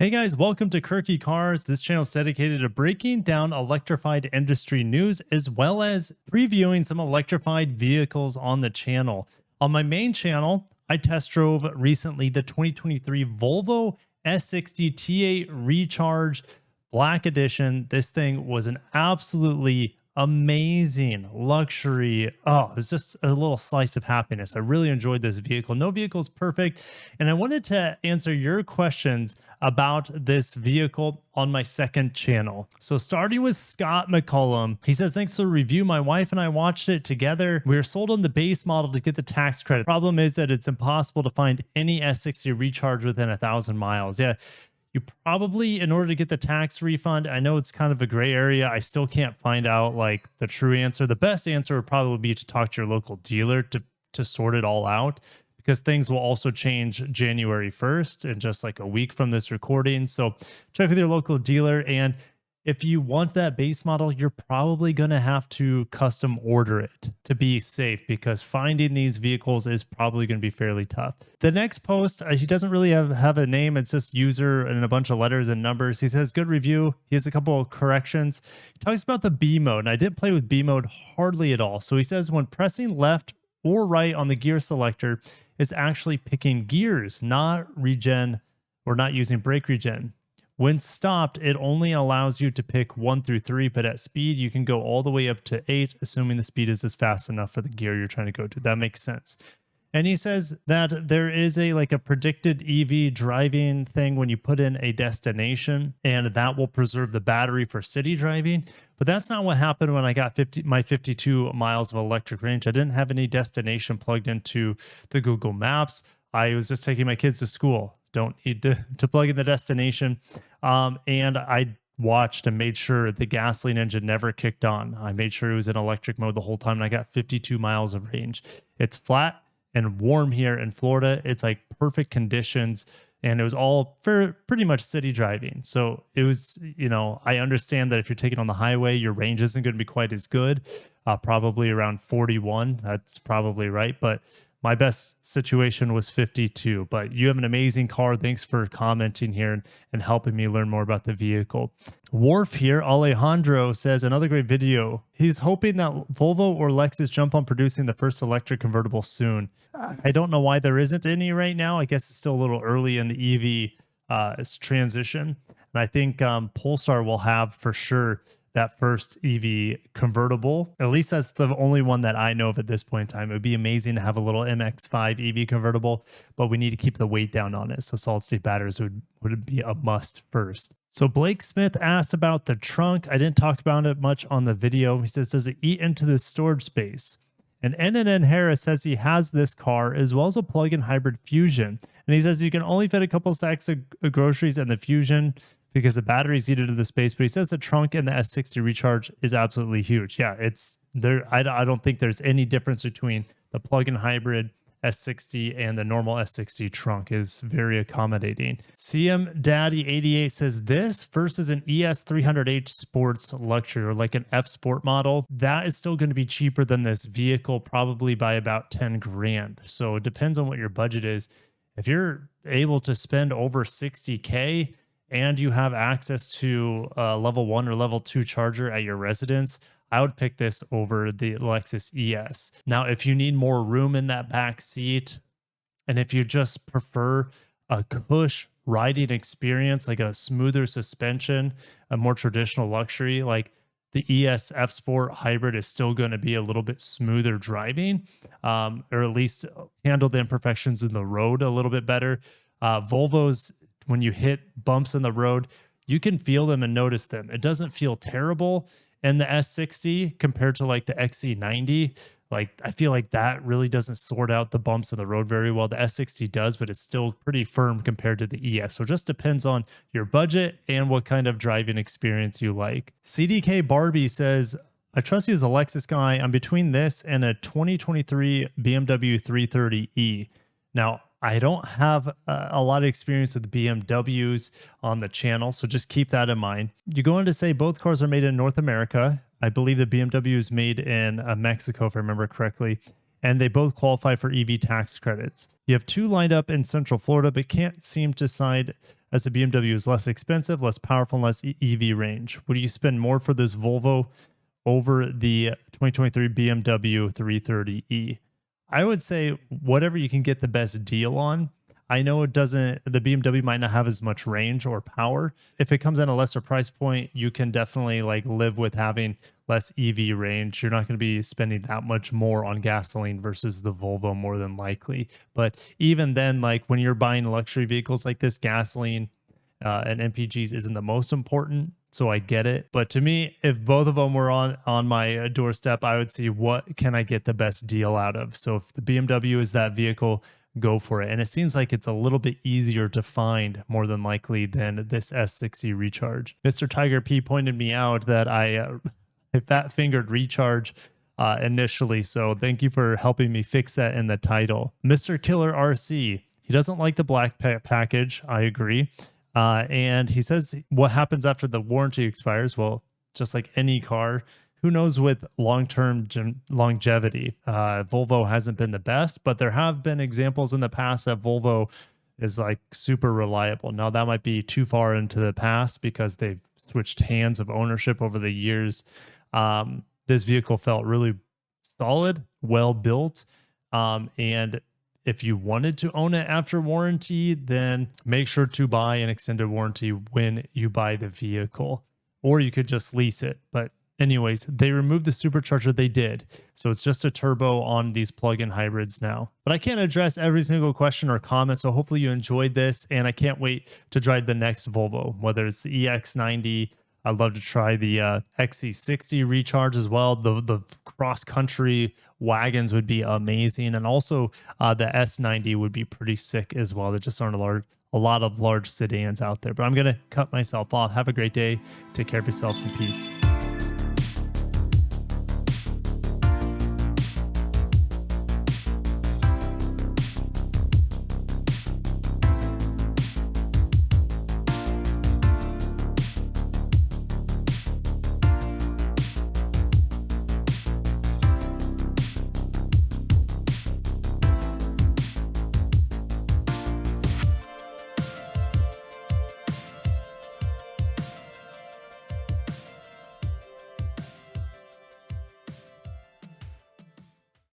Hey guys, welcome to Quirky Cars. This channel is dedicated to breaking down electrified industry news as well as previewing some electrified vehicles on the channel. On my main channel, I test drove recently the 2023 Volvo S60 T8 Recharge Black Edition. This thing was an absolutely amazing luxury. Oh, it's just a little slice of happiness. I really enjoyed this vehicle. No vehicle is perfect. And I wanted to answer your questions about this vehicle on my second channel. So starting with Scott McCollum, he says, thanks for the review. My wife and I watched it together. We were sold on the base model to get the tax credit. Problem is that it's impossible to find any S60 recharge within 1,000 miles. Yeah, you probably, in order to get the tax refund, I know it's kind of a gray area. I still can't find out like the true answer. The best answer would probably be to talk to your local dealer to sort it all out, because things will also change January 1st and just like a week from this recording. So check with your local dealer. And if you want that base model, you're probably going to have to custom order it to be safe, because finding these vehicles is probably going to be fairly tough. The next post, he doesn't really have a name. It's just user and a bunch of letters and numbers. He says, good review. He has a couple of corrections. He talks about the B mode, and I didn't play with B mode hardly at all. So he says when pressing left or right on the gear selector, it's actually picking gears, not regen or not using brake regen. When stopped, it only allows you to pick 1 through 3, but at speed, you can go all the way up to 8, assuming the speed is just fast enough for the gear you're trying to go to. That makes sense. And he says that there is a predicted EV driving thing when you put in a destination, and that will preserve the battery for city driving. But that's not what happened when I got my 52 miles of electric range. I didn't have any destination plugged into the Google Maps. I was just taking my kids to school. Don't need to plug in the destination. And I watched and made sure the gasoline engine never kicked on. I made sure it was in electric mode the whole time, and I got 52 miles of range. It's flat and warm here in Florida. It's like perfect conditions, and it was all for pretty much city driving. So it was, I understand that if you're taking on the highway, your range isn't going to be quite as good, probably around 41. That's probably right. But my best situation was 52, but you have an amazing car. Thanks for commenting here and helping me learn more about the vehicle. Wharf here, Alejandro, says another great video. He's hoping that Volvo or Lexus jump on producing the first electric convertible soon. I don't know why there isn't any right now. I guess it's still a little early in the EV transition. And I think Polestar will have for sure that first EV convertible. At least that's the only one that I know of at this point in time. It would be amazing to have a little MX-5 EV convertible, but we need to keep the weight down on it. So solid state batteries would be a must first. So Blake Smith asked about the trunk. I didn't talk about it much on the video. He says, does it eat into the storage space? And NNN Harris says he has this car as well as a plug-in hybrid Fusion. And he says you can only fit a couple sacks of groceries in the Fusion because the battery's heated to the space, but he says the trunk and the S60 Recharge is absolutely huge. Yeah, it's there. I don't think there's any difference between the plug-in hybrid S60 and the normal S60 trunk. Is very accommodating. CM Daddy 88 says this versus an ES300H Sports Luxury, or like an F Sport model, that is still going to be cheaper than this vehicle, probably by about 10 grand. So it depends on what your budget is. If you're able to spend over 60K, and you have access to a level 1 or level 2 charger at your residence, I would pick this over the Lexus ES. Now, if you need more room in that back seat, and if you just prefer a cush riding experience, like a smoother suspension, a more traditional luxury, like the ES F Sport Hybrid is still going to be a little bit smoother driving, or at least handle the imperfections in the road a little bit better. Volvo's, when you hit bumps in the road, you can feel them and notice them. It doesn't feel terrible. And the S60 compared to like the XC90, like I feel like that really doesn't sort out the bumps in the road very well. The S60 does, but it's still pretty firm compared to the ES. So it just depends on your budget and what kind of driving experience you like. CDK Barbie says, I trust you as a Lexus guy. I'm between this and a 2023 BMW 330e. Now, I don't have a lot of experience with BMWs on the channel, so just keep that in mind. You go on to say both cars are made in North America. I believe the BMW is made in Mexico, if I remember correctly, and they both qualify for EV tax credits. You have two lined up in Central Florida, but can't seem to decide as the BMW is less expensive, less powerful, and less EV range. Would you spend more for this Volvo over the 2023 BMW 330e? I would say whatever you can get the best deal on. I know the BMW might not have as much range or power. If it comes at a lesser price point, you can definitely like live with having less EV range. You're not going to be spending that much more on gasoline versus the Volvo more than likely. But even then, like when you're buying luxury vehicles like this, gasoline and MPGs isn't the most important. So I get it. But to me, if both of them were on my doorstep, I would see what can I get the best deal out of. So if the BMW is that vehicle, go for it. And it seems like it's a little bit easier to find more than likely than this S60 Recharge. Mr. Tiger P pointed me out that I fat fingered Recharge initially. So thank you for helping me fix that in the title. Mr. Killer RC, he doesn't like the black package. I agree. And he says, what happens after the warranty expires? Well, just like any car, who knows with long-term longevity. Volvo hasn't been the best, but there have been examples in the past that Volvo is like super reliable. Now that might be too far into the past because they've switched hands of ownership over the years. This vehicle felt really solid, well built, and if you wanted to own it after warranty, then make sure to buy an extended warranty when you buy the vehicle, or you could just lease it. But anyways, they removed the supercharger. They did. So it's just a turbo on these plug-in hybrids now. But I can't address every single question or comment. So hopefully you enjoyed this. And I can't wait to drive the next Volvo, whether it's the EX90. I'd love to try the XC60 Recharge as well. The cross-country wagons would be amazing. And also the S90 would be pretty sick as well. There just aren't a lot of large sedans out there. But I'm going to cut myself off. Have a great day. Take care of yourselves and peace.